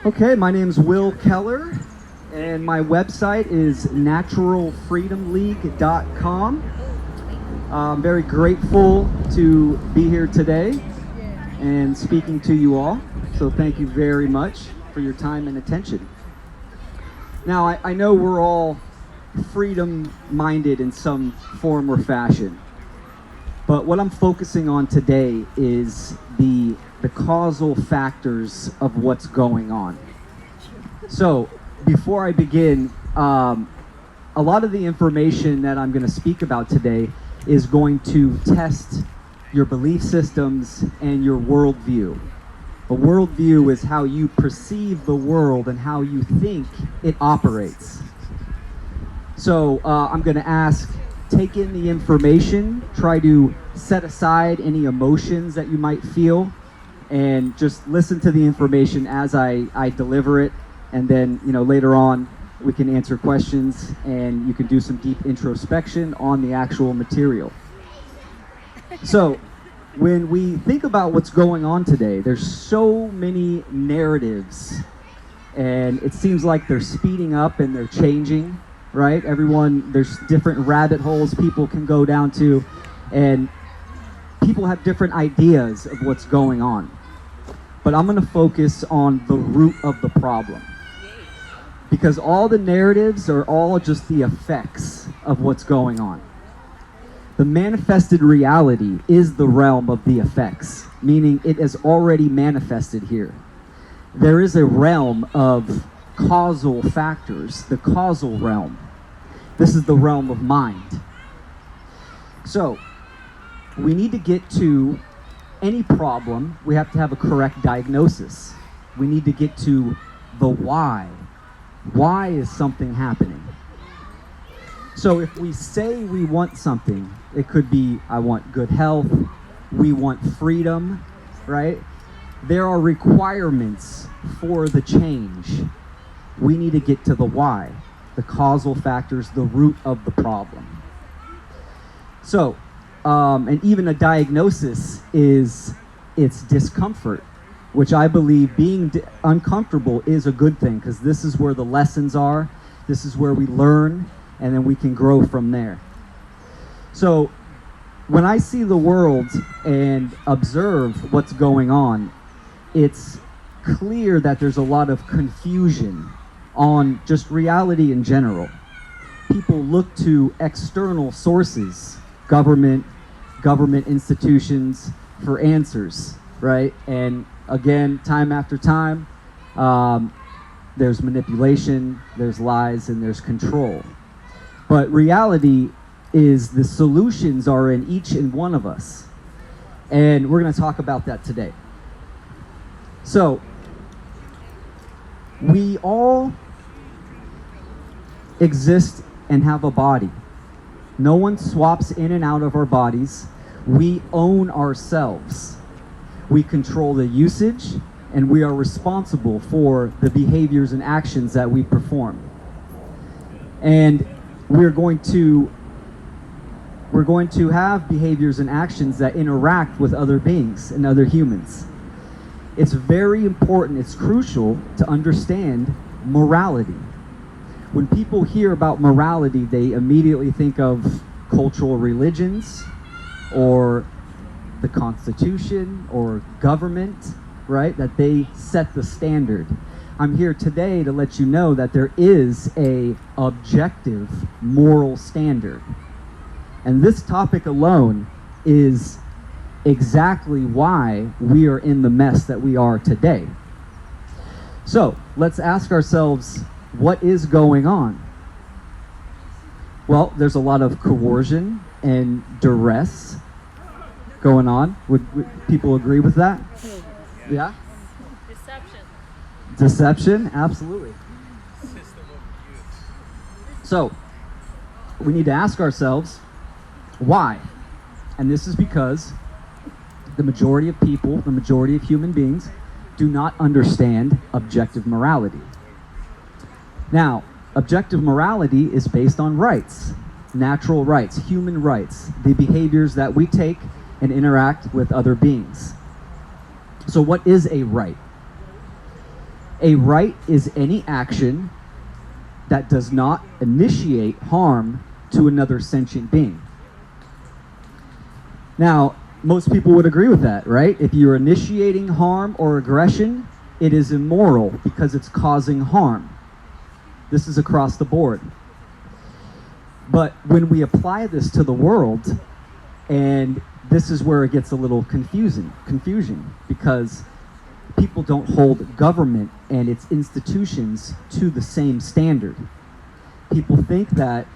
Okay, my name's Will Keller, and my website is naturalfreedomleague.com. I'm very grateful to be here today and speaking to you all, so thank you very much for your time and attention. Now, I know we're all freedom-minded in some form or fashion, but what I'm focusing on today is the causal factors of what's going on. So, before I begin, a lot of the information that I'm going to speak about today is going to test your belief systems and your worldview. A worldview is how you perceive the world and how you think it operates. So, I'm going to ask, take in the information, try to set aside any emotions that you might feel, and just listen to the information as I deliver it, and then later on we can answer questions and you can do some deep introspection on the actual material. So when we think about what's going on today, there's so many narratives, and it seems like they're speeding up and they're changing, right? There's different rabbit holes people can go down to, and people have different ideas of what's going on. But I'm going to focus on the root of the problem, because all the narratives are all just the effects of what's going on. The manifested reality is the realm of the effects, meaning it is already manifested here. There is a realm of causal factors, the causal realm. This is the realm of mind. So, we need to get to any problem, we have to have a correct diagnosis. We need to get to the why. Why is something happening? So if we say we want something, it could be, I want good health, we want freedom, right? There are requirements for the change. We need to get to the why, the causal factors, the root of the problem. So, and even a diagnosis is its discomfort, which I believe being uncomfortable is a good thing, because this is where the lessons are, this is where we learn, and then we can grow from there. So when I see the world and observe what's going on, it's clear that there's a lot of confusion on just reality in general. People look to external sources, government institutions, for answers, right? And again, time after time, there's manipulation, there's lies, and there's control. But reality is the solutions are in each and one of us. And we're going to talk about that today. So, we all exist and have a body. No one swaps in and out of our bodies. We own ourselves. We control the usage, and we are responsible for the behaviors and actions that we perform. And we're going to have behaviors and actions that interact with other beings and other humans. It's very important, it's crucial to understand morality. When people hear about morality, they immediately think of cultural religions, or the Constitution, or government, right? That they set the standard. I'm here today to let you know that there is a objective moral standard. And this topic alone is exactly why we are in the mess that we are today. So, let's ask ourselves, what is going on? Well, there's a lot of coercion and duress going on. Would people agree with that? Yeah? Deception, absolutely. So, we need to ask ourselves, why? And this is because the majority of people, the majority of human beings, do not understand objective morality. Now, objective morality is based on rights, natural rights, human rights, the behaviors that we take and interact with other beings. So what is a right? A right is any action that does not initiate harm to another sentient being. Now, most people would agree with that, right? If you're initiating harm or aggression, it is immoral because it's causing harm. This is across the board. But when we apply this to the world, and this is where it gets a little confusion, because people don't hold government and its institutions to the same standard. People think that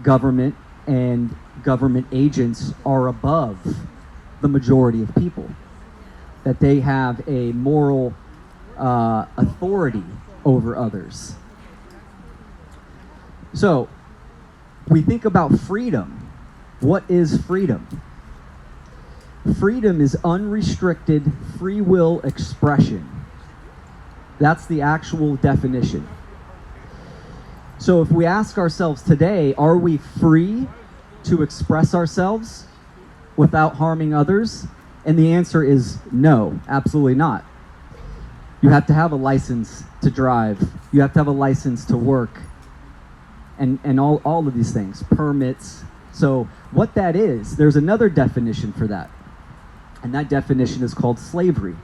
government and government agents are above the majority of people, that they have a moral authority over others. So, we think about freedom. What is freedom? Freedom is unrestricted free will expression. That's the actual definition. So if we ask ourselves today, are we free to express ourselves without harming others? And the answer is no, absolutely not. You have to have a license to drive. You have to have a license to work. And all of these things, permits. So what that is, there's another definition for that. And that definition is called slavery.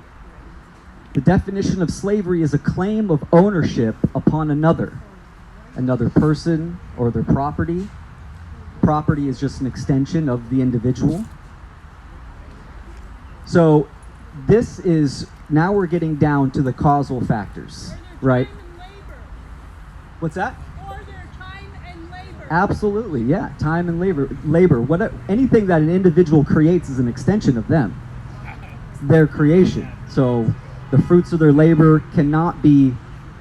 The definition of slavery is a claim of ownership upon another person or their property. Property is just an extension of the individual. So this is, now we're getting down to the causal factors, right? What's that? Absolutely, yeah. Time and labor. Anything that an individual creates is an extension of them. It's their creation. So the fruits of their labor cannot be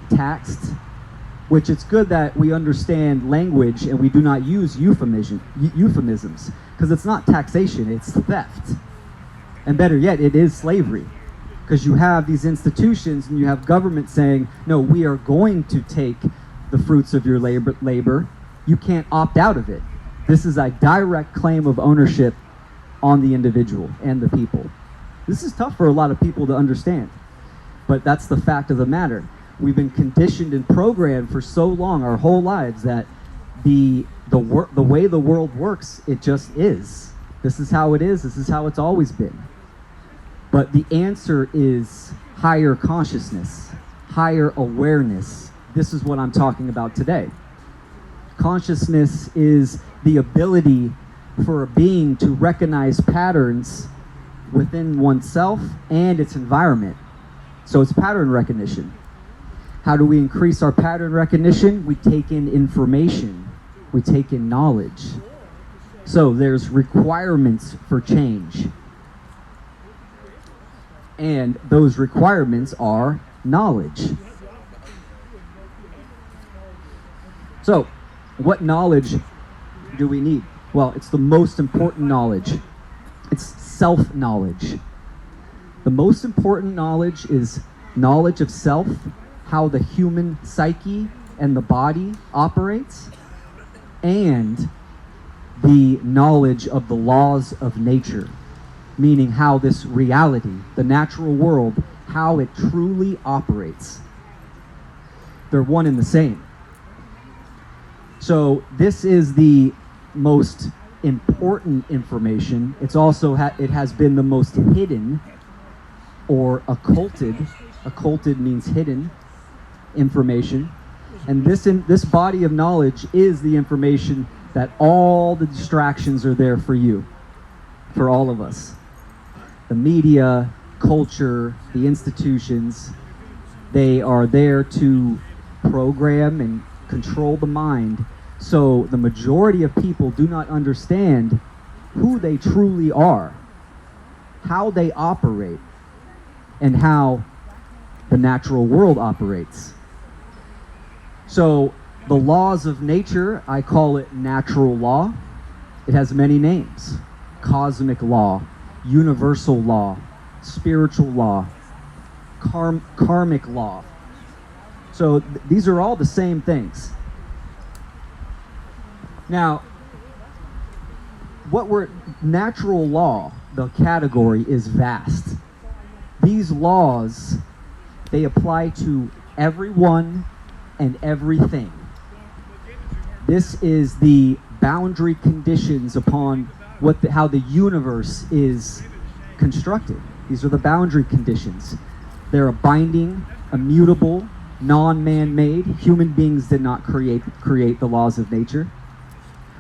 taxed, which it's good that we understand language and we do not use euphemisms, because it's not taxation, it's theft. And better yet, it is slavery, because you have these institutions and you have government saying, no, we are going to take the fruits of your labor. You can't opt out of it. This is a direct claim of ownership on the individual and the people. This is tough for a lot of people to understand, but that's the fact of the matter. We've been conditioned and programmed for so long, our whole lives, that the way the world works, it just is. This is how it is. This is how it's always been. But the answer is higher consciousness, higher awareness. This is what I'm talking about today. Consciousness is the ability for a being to recognize patterns within oneself and its environment. So it's pattern recognition. How do we increase our pattern recognition? We take in information. We take in knowledge. So there's requirements for change. And those requirements are knowledge. So, what knowledge do we need? Well, it's the most important knowledge. It's self-knowledge. The most important knowledge is knowledge of self, how the human psyche and the body operates, and the knowledge of the laws of nature, meaning how this reality, the natural world, how it truly operates. They're one and the same. So this is the most important information. It's also it has been the most hidden or occulted. Occulted means hidden information. And this body of knowledge is the information that all the distractions are there for you, for all of us. The media, culture, the institutions, they are there to program and control the mind. So the majority of people do not understand who they truly are, how they operate, and how the natural world operates. So the laws of nature, I call it natural law. It has many names: cosmic law, universal law, spiritual law, karmic law. So these are all the same things. Now, natural law, the category is vast. These laws They apply to everyone and everything. This is the boundary conditions upon how the universe is constructed. These are the boundary conditions. They're a binding, immutable, non-man-made. Human beings did not create the laws of nature.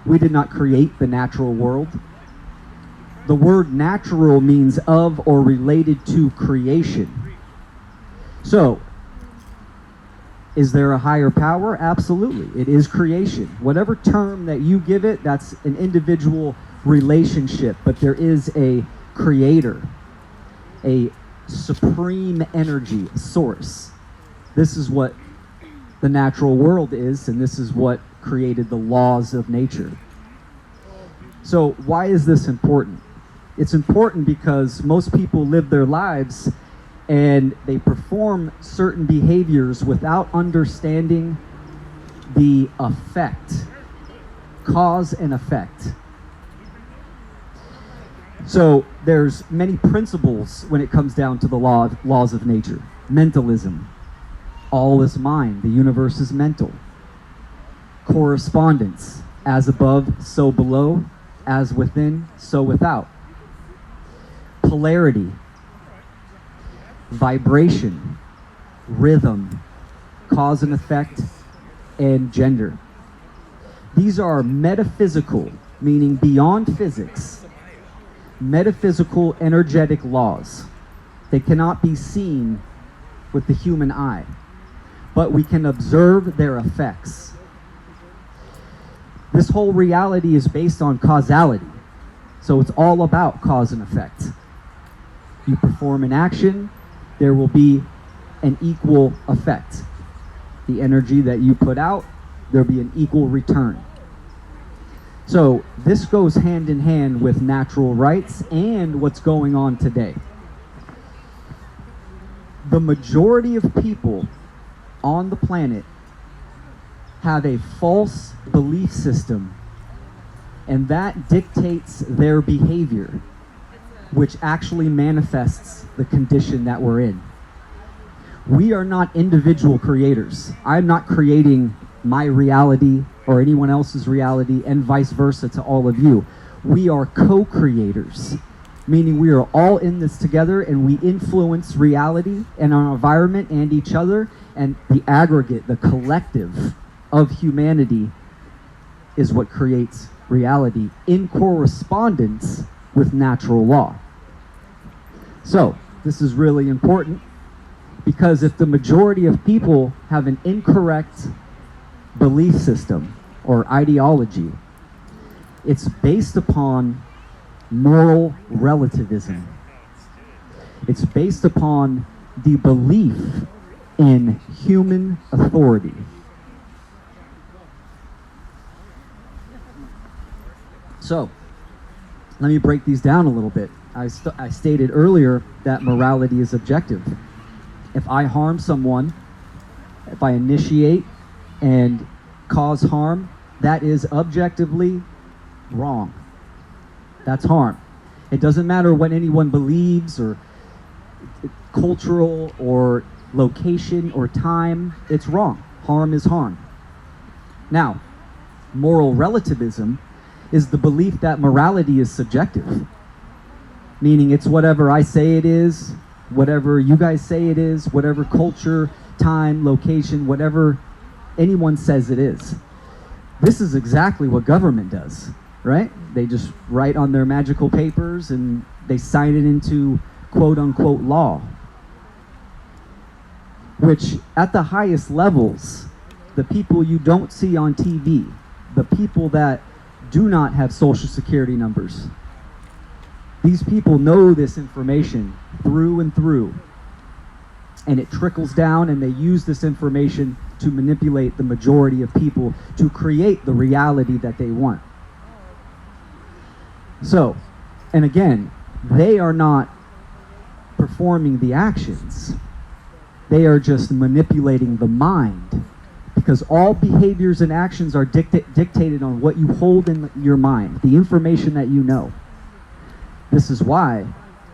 We did not create the natural world. The word natural means of or related to creation. So, is there a higher power? Absolutely. It is creation. Whatever term that you give it, that's an individual relationship, but there is a creator, a supreme energy source. This is what the natural world is, and this is what created the laws of nature. So why is this important? It's important because most people live their lives and they perform certain behaviors without understanding the effect, cause and effect. So there's many principles when it comes down to the laws of nature. Mentalism, all is mind, the universe is mental. Correspondence, as above, so below, as within, so without. Polarity, vibration, rhythm, cause and effect, and gender. These are metaphysical, meaning beyond physics, metaphysical energetic laws. They cannot be seen with the human eye, but we can observe their effects. This whole reality is based on causality, so it's all about cause and effect. You perform an action, there will be an equal effect. The energy that you put out, there'll be an equal return. So this goes hand in hand with natural rights and what's going on today. The majority of people on the planet have a false belief system, and that dictates their behavior, which actually manifests the condition that we're in. We are not individual creators. I'm not creating my reality or anyone else's reality, and vice versa to all of you. We are co-creators, meaning we are all in this together and we influence reality and our environment and each other, and the aggregate, the collective of humanity is what creates reality in correspondence with natural law. So, this is really important because if the majority of people have an incorrect belief system or ideology, it's based upon moral relativism. It's based upon the belief in human authority. So, let me break these down a little bit. I stated earlier that morality is objective. If I harm someone, if I initiate and cause harm, that is objectively wrong. That's harm. It doesn't matter what anyone believes or cultural or location or time, it's wrong. Harm is harm. Now, moral relativism is the belief that morality is subjective, meaning it's whatever I say it is, whatever you guys say it is, whatever culture, time, location, whatever anyone says it is. This is exactly what government does, right? They just write on their magical papers and they sign it into quote-unquote law, which at the highest levels, the people you don't see on TV, the people that do not have social security numbers, these people know this information through and through, and it trickles down, and they use this information to manipulate the majority of people to create the reality that they want. So, and again, they are not performing the actions. They are just manipulating the mind, because all behaviors and actions are dictated on what you hold in your mind, the information that you know. This is why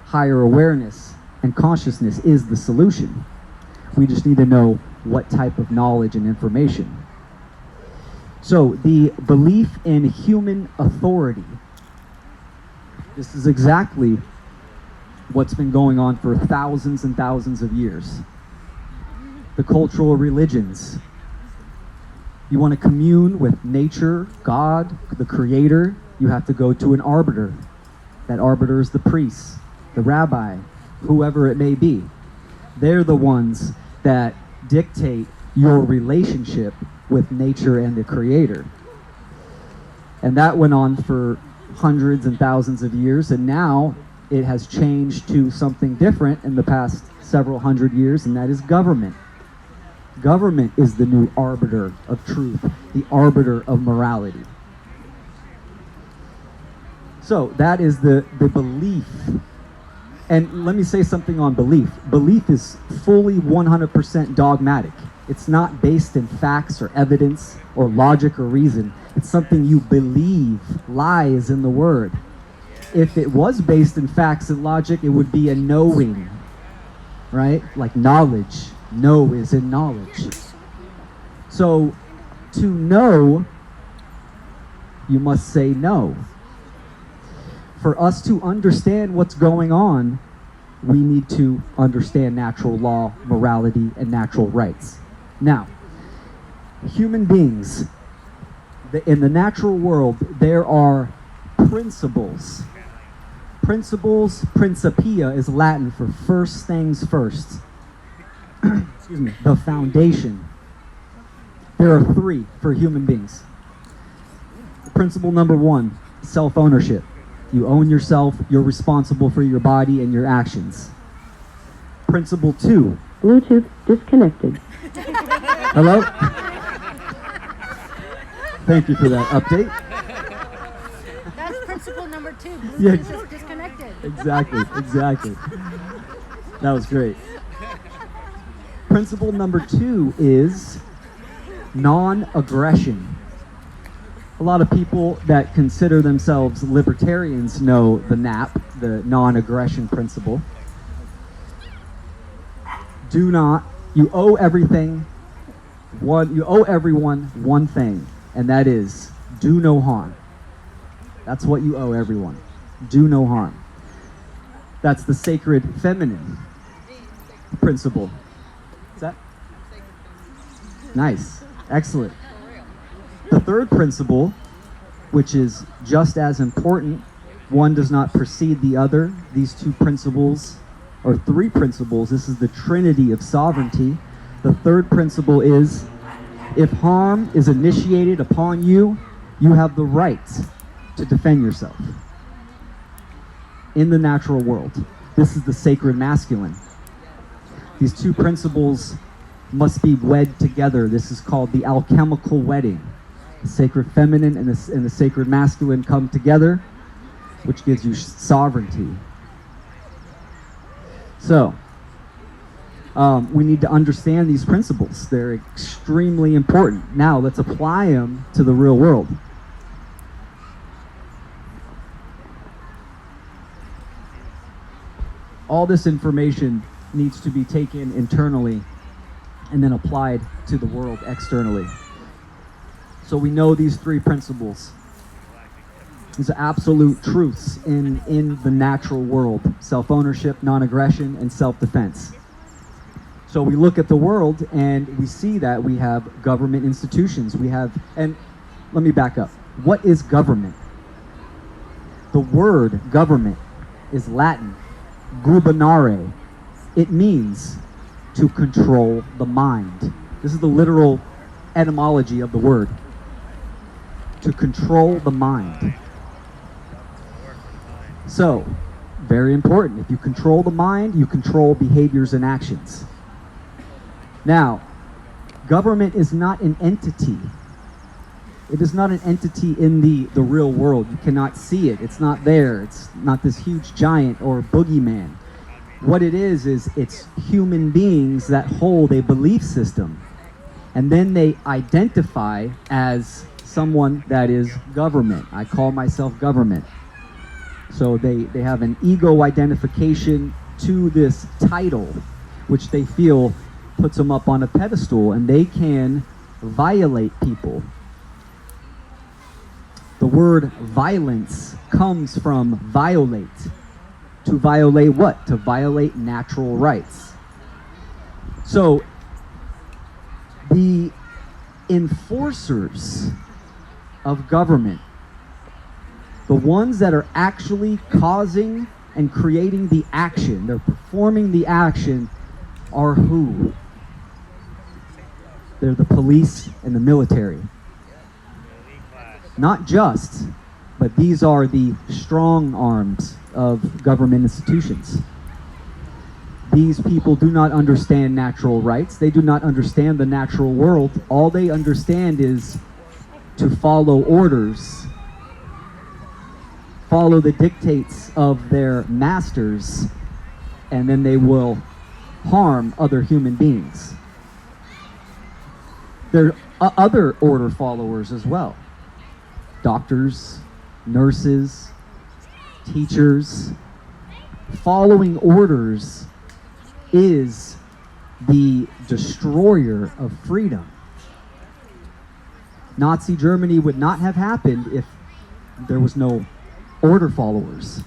higher awareness and consciousness is the solution. We just need to know what type of knowledge and information. So the belief in human authority. This is exactly what's been going on for thousands and thousands of years. The cultural religions. You want to commune with nature, God, the creator, you have to go to an arbiter. That arbiter is the priest, the rabbi, whoever it may be. They're the ones that dictate your relationship with nature and the creator. And that went on for hundreds and thousands of years, and now it has changed to something different in the past several hundred years, and that is government. Government is the new arbiter of truth, the arbiter of morality. So that is the belief. And let me say something on belief. Belief is fully 100% dogmatic. It's not based in facts or evidence or logic or reason. It's something you believe lies in the word. If it was based in facts and logic, it would be a knowing, right? Like knowledge. Know is in knowledge. So to know, you must say no. For us to understand what's going on, we need to understand natural law, morality, and natural rights. Now, human beings, in the natural world, there are principles. Principles, principia is Latin for first things first. Excuse me, the foundation. There are three for human beings. Principle number one, self-ownership. You own yourself, you're responsible for your body and your actions. Principle two. Bluetooth disconnected. Hello? Thank you for that update. That's principle number two. Bluetooth Yeah. is disconnected. Exactly. That was great. Principle number two is non-aggression. A lot of people that consider themselves libertarians know the NAP, the non-aggression principle. You owe everyone one thing, and that is do no harm. That's what you owe everyone. Do no harm. That's the sacred feminine principle. Is that? Nice. Excellent. The third principle, which is just as important, one does not precede the other. These two principles, or three principles, this is the trinity of sovereignty. The third principle is, if harm is initiated upon you, you have the right to defend yourself. In the natural world, this is the sacred masculine. These two principles must be wed together. This is called the alchemical wedding. The sacred feminine and the sacred masculine come together, which gives you sovereignty. So, we need to understand these principles. They're extremely important. Now, let's apply them to the real world. All this information needs to be taken internally and then applied to the world externally. So we know these three principles. These are absolute truths in the natural world: self-ownership, non-aggression, and self-defense. So we look at the world and we see that we have government institutions. And let me back up. What is government? The word government is Latin, gubernare. It means to control the mind. This is the literal etymology of the word. To control the mind. So, very important. If you control the mind, you control behaviors and actions. Now, government is not an entity. It is not an entity in the real world. You cannot see it. It's not there. It's not this huge giant or boogeyman. What it is it's human beings that hold a belief system. And then they identify as someone that is government. I call myself government. So they have an ego identification to this title, which they feel puts them up on a pedestal, and they can violate people. The word violence comes from violate. To violate what? To violate natural rights. So the enforcers of government, the ones that are actually causing and creating the action, they're performing the action, are who? They're the police and the military. Not just, but these are the strong arms of government institutions. These people do not understand natural rights. They do not understand the natural world. All they understand is to follow orders, follow the dictates of their masters, and then they will harm other human beings. There are other order followers as well. Doctors, nurses, teachers. Following orders is the destroyer of freedom. Nazi Germany would not have happened if there was no order followers.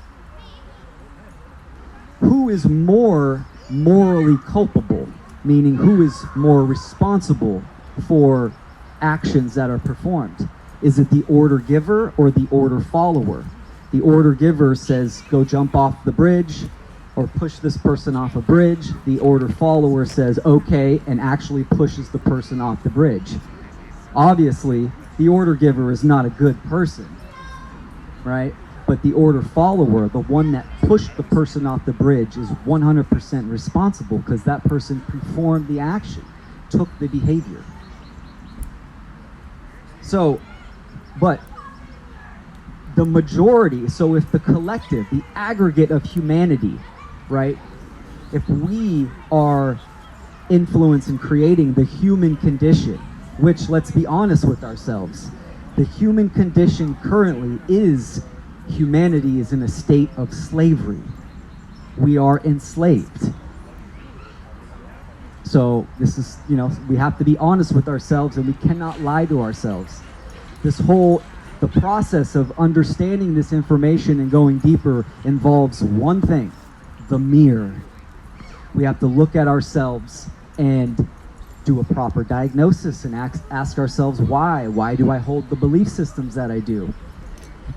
Who is more morally culpable? Meaning, who is more responsible for actions that are performed? Is it the order giver or the order follower? The order giver says, go jump off the bridge or push this person off a bridge. The order follower says, okay, and actually pushes the person off the bridge. Obviously, the order giver is not a good person, right? But the order follower, the one that pushed the person off the bridge, is 100% responsible because that person performed the action, took the behavior. So, but the majority, so if the collective, the aggregate of humanity, right, if we are influence in creating the human condition, which, let's be honest with ourselves, the human condition currently is humanity is in a state of slavery. We are enslaved. So this is, we have to be honest with ourselves, and we cannot lie to ourselves. The process of understanding this information and going deeper involves one thing: the mirror. We have to look at ourselves and do a proper diagnosis and ask ourselves why. Why do I hold the belief systems that I do?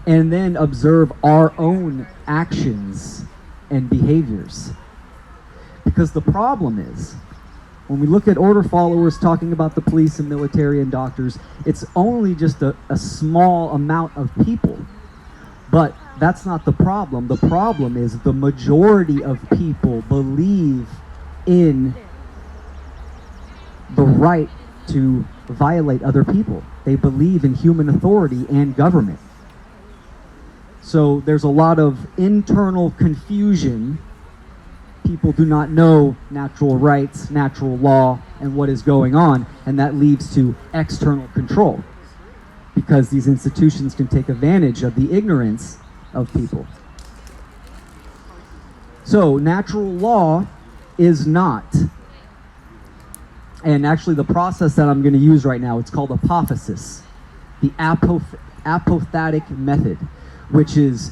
And then observe our own actions and behaviors. Because the problem is, when we look at order followers talking about the police and military and doctors, it's only just a small amount of people. But that's not the problem. The problem is the majority of people believe in the right to violate other people. They believe in human authority and government. So there's a lot of internal confusion. People do not know natural rights, natural law, and what is going on, and that leads to external control, because these institutions can take advantage of the ignorance of people. So natural law is not, and actually the process that I'm going to use right now, it's called apophasis, the apophatic method, which is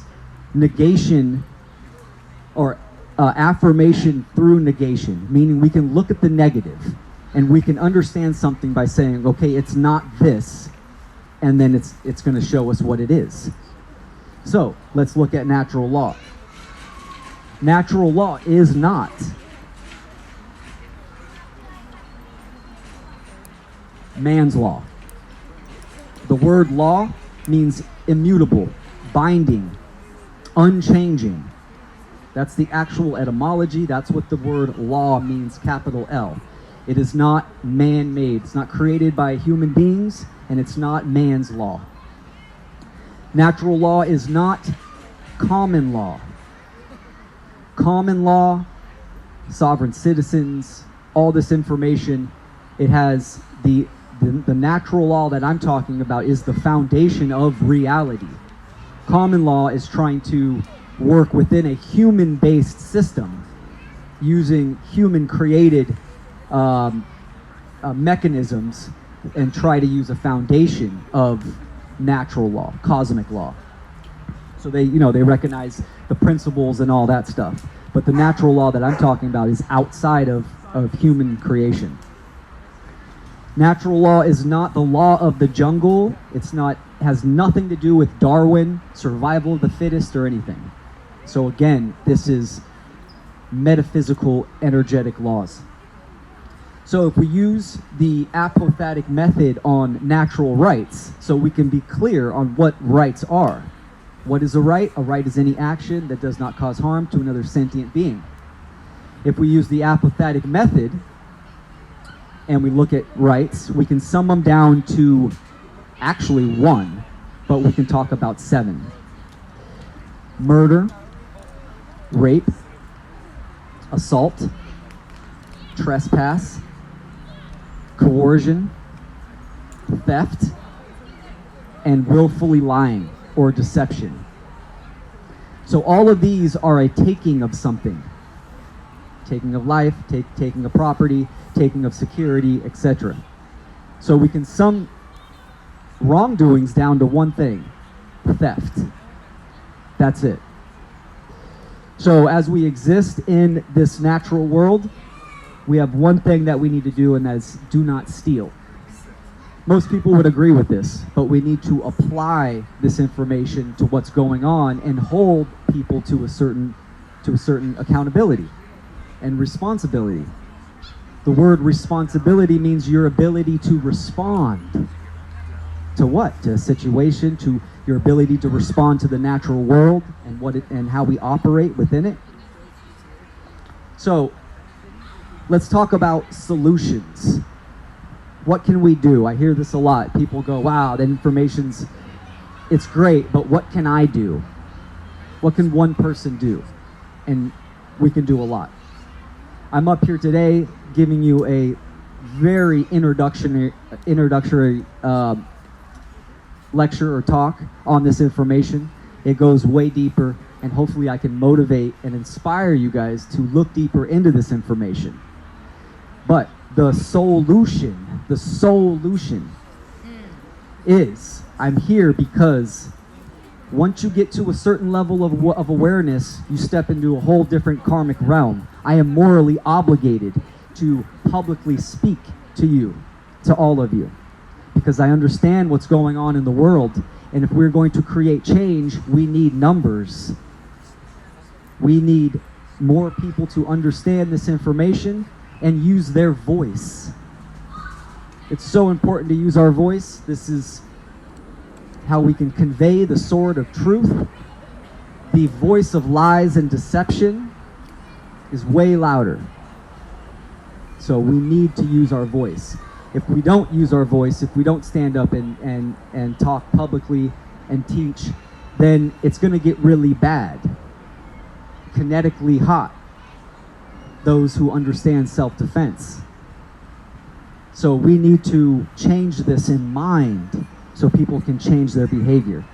negation or affirmation through negation, meaning we can look at the negative and we can understand something by saying, okay, it's not this, and then it's going to show us what it is. So let's look at natural law. Natural law is not man's law. The word law means immutable, binding, unchanging. That's the actual etymology. That's what the word law means, capital L. It is not man-made. It's not created by human beings, and it's not man's law. Natural law is not common law. Common law, sovereign citizens, all this information, it has the natural law that I'm talking about is the foundation of reality. Common law is trying to work within a human-based system using human-created mechanisms and try to use a foundation of natural law, cosmic law. So they recognize the principles and all that stuff. But the natural law that I'm talking about is outside of human creation. Natural law is not the law of the jungle. Has nothing to do with Darwin, survival of the fittest, or anything. So again, this is metaphysical, energetic laws. So if we use the apothetic method on natural rights, so we can be clear on what rights are. What is a right? A right is any action that does not cause harm to another sentient being. If we use the apothetic method and we look at rights, we can sum them down to actually one, but we can talk about 7. Murder, rape, assault, trespass, coercion, theft, and willfully lying or deception. So all of these are a taking of something. Taking of life, taking of property, taking of security, etc. So we can sum wrongdoings down to one thing: theft. That's it. So as we exist in this natural world, we have one thing that we need to do, and that is do not steal. Most people would agree with this, but we need to apply this information to what's going on and hold people to a certain accountability and responsibility. The word responsibility means your ability to respond to what? To a situation, to your ability to respond to the natural world and how we operate within it. So let's talk about solutions. What can we do? I hear this a lot. People go, wow, that it's great, but what can I do? What can one person do? And we can do a lot. I'm up here today giving you a very introductory lecture or talk on this information. It goes way deeper, and hopefully I can motivate and inspire you guys to look deeper into this information. But the solution is, I'm here because once you get to a certain level of awareness, you step into a whole different karmic realm. I am morally obligated to publicly speak to you, to all of you, because I understand what's going on in the world. And if we're going to create change, we need numbers. We need more people to understand this information and use their voice. It's so important to use our voice. This is how we can convey the sword of truth. The voice of lies and deception is way louder. So we need to use our voice. If we don't use our voice, if we don't stand up and talk publicly and teach, then it's going to get really bad, kinetically hot. Those who understand self-defense. So we need to change this in mind so people can change their behavior.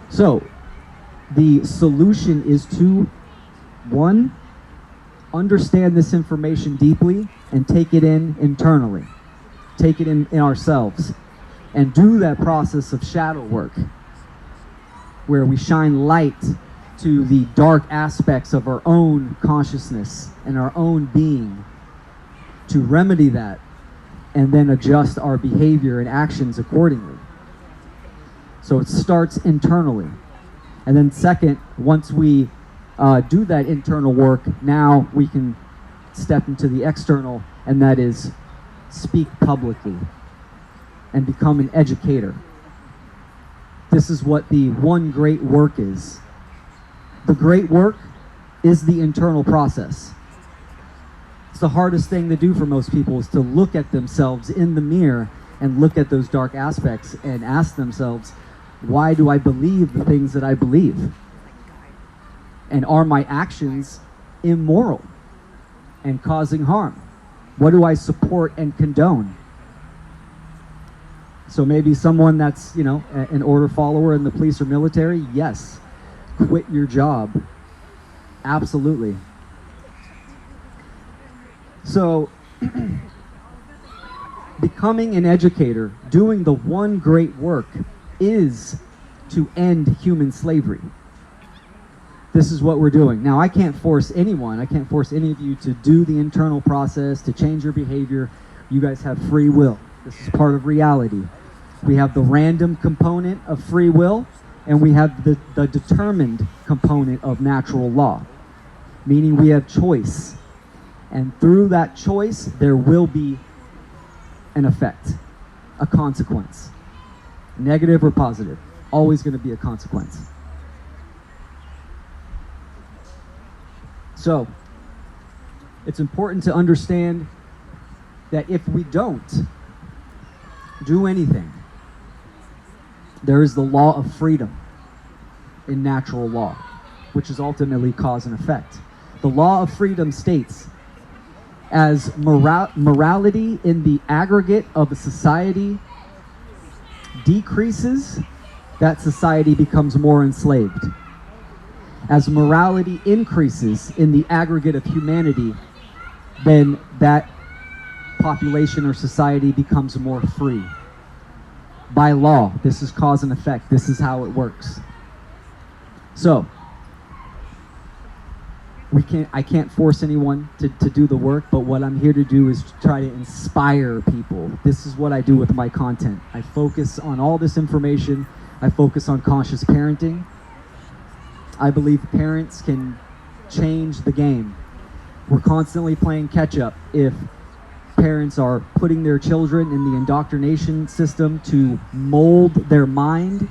So the solution is to, 1, understand this information deeply and take it in internally. Take it in ourselves and do that process of shadow work where we shine light to the dark aspects of our own consciousness and our own being, to remedy that and then adjust our behavior and actions accordingly. So it starts internally. And then second, once we do that internal work, now we can step into the external, and that is speak publicly and become an educator. This is what the one great work is. The great work is the internal process. It's the hardest thing to do for most people, is to look at themselves in the mirror and look at those dark aspects and ask themselves, why do I believe the things that I believe? And are my actions immoral and causing harm? What do I support and condone? So maybe someone that's, an order follower in the police or military, yes, quit your job. Absolutely. So becoming an educator, doing the one great work, is to end human slavery. This is what we're doing. Now, I can't force anyone, I can't force any of you to do the internal process, to change your behavior. You guys have free will. This is part of reality. We have the random component of free will, and we have the determined component of natural law, meaning we have choice. And through that choice, there will be an effect, a consequence. Negative or positive, always going to be a consequence. So, it's important to understand that if we don't do anything, there is the law of freedom in natural law, which is ultimately cause and effect. The law of freedom states, as morality in the aggregate of a society decreases, that society becomes more enslaved. As morality increases in the aggregate of humanity, then that population or society becomes more free. By law, this is cause and effect. This is how it works. So, I can't force anyone to do the work, but what I'm here to do is to try to inspire people. This is what I do with my content. I focus on all this information. I focus on conscious parenting. I believe parents can change the game. We're constantly playing catch up if parents are putting their children in the indoctrination system to mold their mind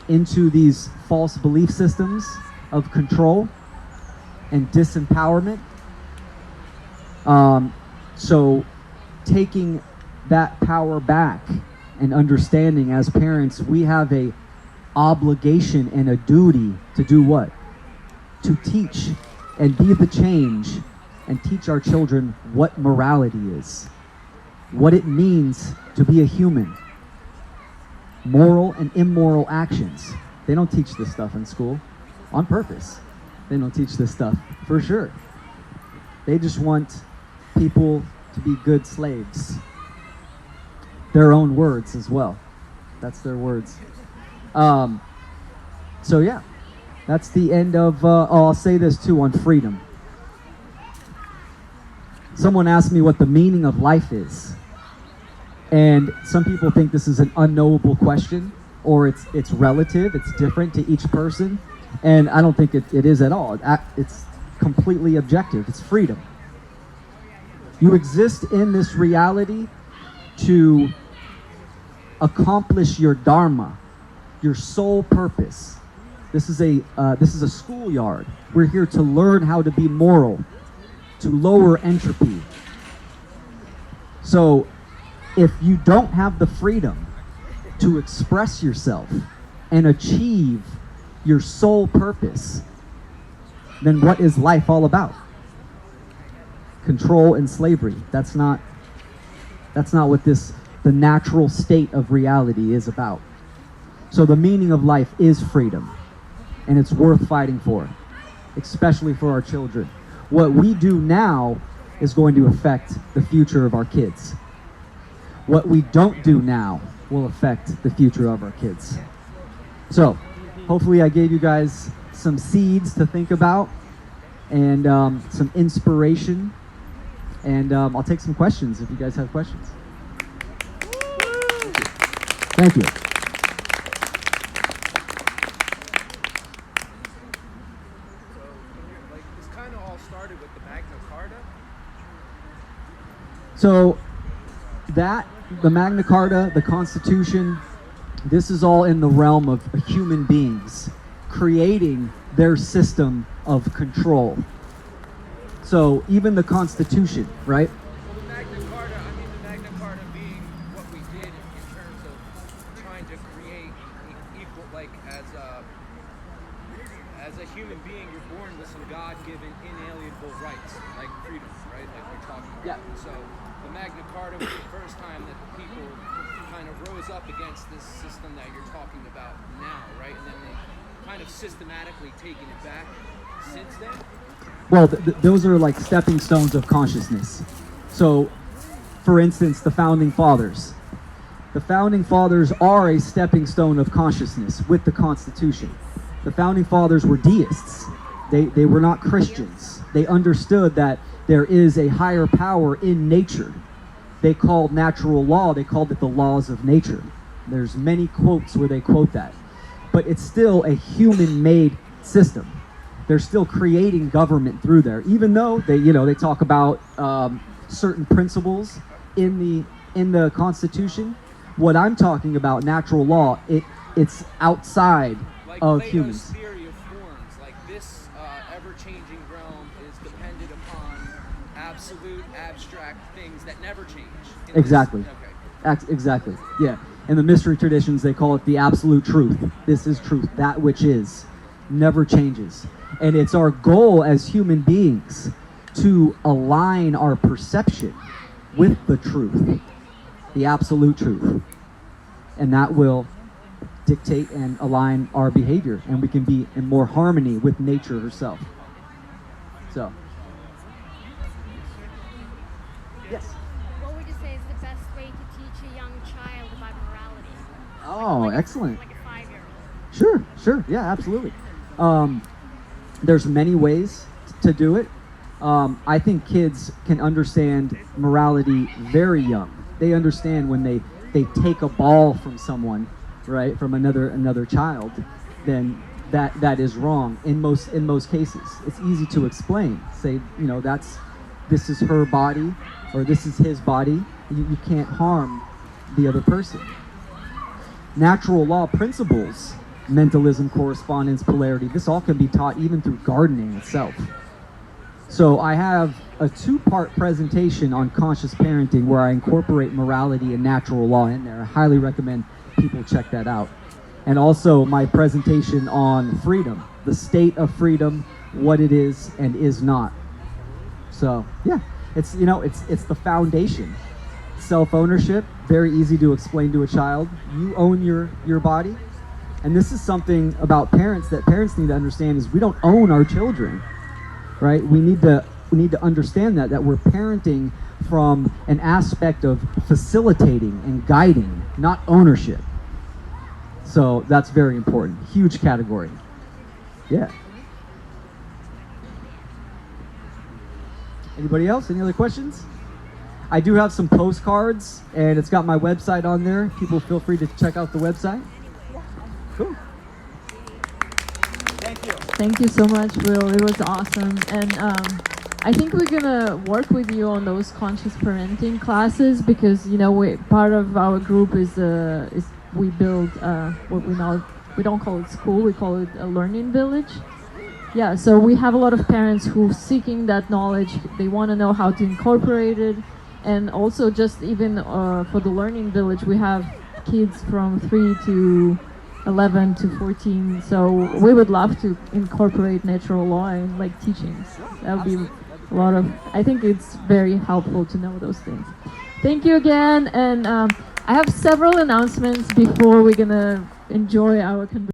into these false belief systems of control and disempowerment. So taking that power back and understanding as parents, we have a obligation and a duty to do what? To teach and be the change and teach our children what morality is, what it means to be a human, moral and immoral actions. They don't teach this stuff in school on purpose. They don't teach this stuff for sure. They just want people to be good slaves. Their own words as well. That's their words. So yeah, that's the end of, I'll say this too on freedom. Someone asked me what the meaning of life is. And some people think this is an unknowable question, or it's relative, it's different to each person. And I don't think it is at all. It's completely objective. It's freedom. You exist in this reality to accomplish your dharma, your sole purpose. This is a schoolyard. We're here to learn how to be moral, to lower entropy. So if you don't have the freedom to express yourself and achieve your sole purpose, then what is life all about? Control and slavery. That's not what the natural state of reality is about. So the meaning of life is freedom, and it's worth fighting for, especially for our children. What we do now is going to affect the future of our kids. What we don't do now will affect the future of our kids. So, hopefully I gave you guys some seeds to think about and some inspiration. And I'll take some questions if you guys have questions. Thank you. This kind of all started with the Magna Carta. So the Magna Carta, the Constitution, this is all in the realm of human beings creating their system of control. So even the Constitution, right? Well, the Magna Carta being what we did in terms of trying to create equal, like as a human being, you're born with some God-given inalienable rights, like freedom, right? Like we're talking about. Yeah. So the Magna Carta was the first time that the people kind of rose up against this system that you're talking about now, right? And then they kind of systematically taken it back since then. Well, those are like stepping stones of consciousness. So for instance, the Founding Fathers. The Founding Fathers are a stepping stone of consciousness with the Constitution. The Founding Fathers were deists. They were not Christians. They understood that there is a higher power in nature. They called natural law, they called it the laws of nature. There's many quotes where they quote that. But it's still a human-made system. They're still creating government through there, even though they talk about certain principles in the Constitution. What I'm talking about, natural law, it's outside Like of Plato's humans. theory of forms, like this ever-changing realm is dependent upon absolute, abstract things that never change. In Exactly. This, okay. Exactly. Yeah. In the mystery traditions, they call it the absolute truth. This is truth. That which is never changes. And it's our goal as human beings to align our perception with the truth, the absolute truth. And that will dictate and align our behavior, and we can be in more harmony with nature herself. So. Yes. What would you say is the best way to teach a young child about morality? Oh, Like excellent. Like a 5-year-old. Sure. Yeah, absolutely. There's many ways to do it. I think kids can understand morality very young. They understand when they take a ball from someone, right, from another child, then that is wrong in most cases. It's easy to explain. Say, this is her body or this is his body. You can't harm the other person. Natural law principles, mentalism, correspondence, polarity, this all can be taught even through gardening itself. So I have a 2-part presentation on conscious parenting where I incorporate morality and natural law in there. I highly recommend people check that out. And also my presentation on freedom, the state of freedom, what it is and is not. So yeah, it's the foundation. Self-ownership, very easy to explain to a child. You own your body. And this is something about parents that parents need to understand is we don't own our children, right? We need to understand that we're parenting from an aspect of facilitating and guiding, not ownership. So that's very important. Huge category. Yeah. Anybody else? Any other questions? I do have some postcards, and it's got my website on there. People feel free to check out the website. Cool. Thank you. Thank you so much, Will. It was awesome. And I think we're gonna work with you on those conscious parenting classes because part of our group is we build what we don't call it school, we call it a learning village. Yeah, so we have a lot of parents who are seeking that knowledge. They want to know how to incorporate it, and also just even for the learning village, we have kids from 3 to 11 to 14. So we would love to incorporate natural law in teachings. That would be a lot of. I think it's very helpful to know those things. Thank you again, and I have several announcements before we're gonna enjoy our conversation.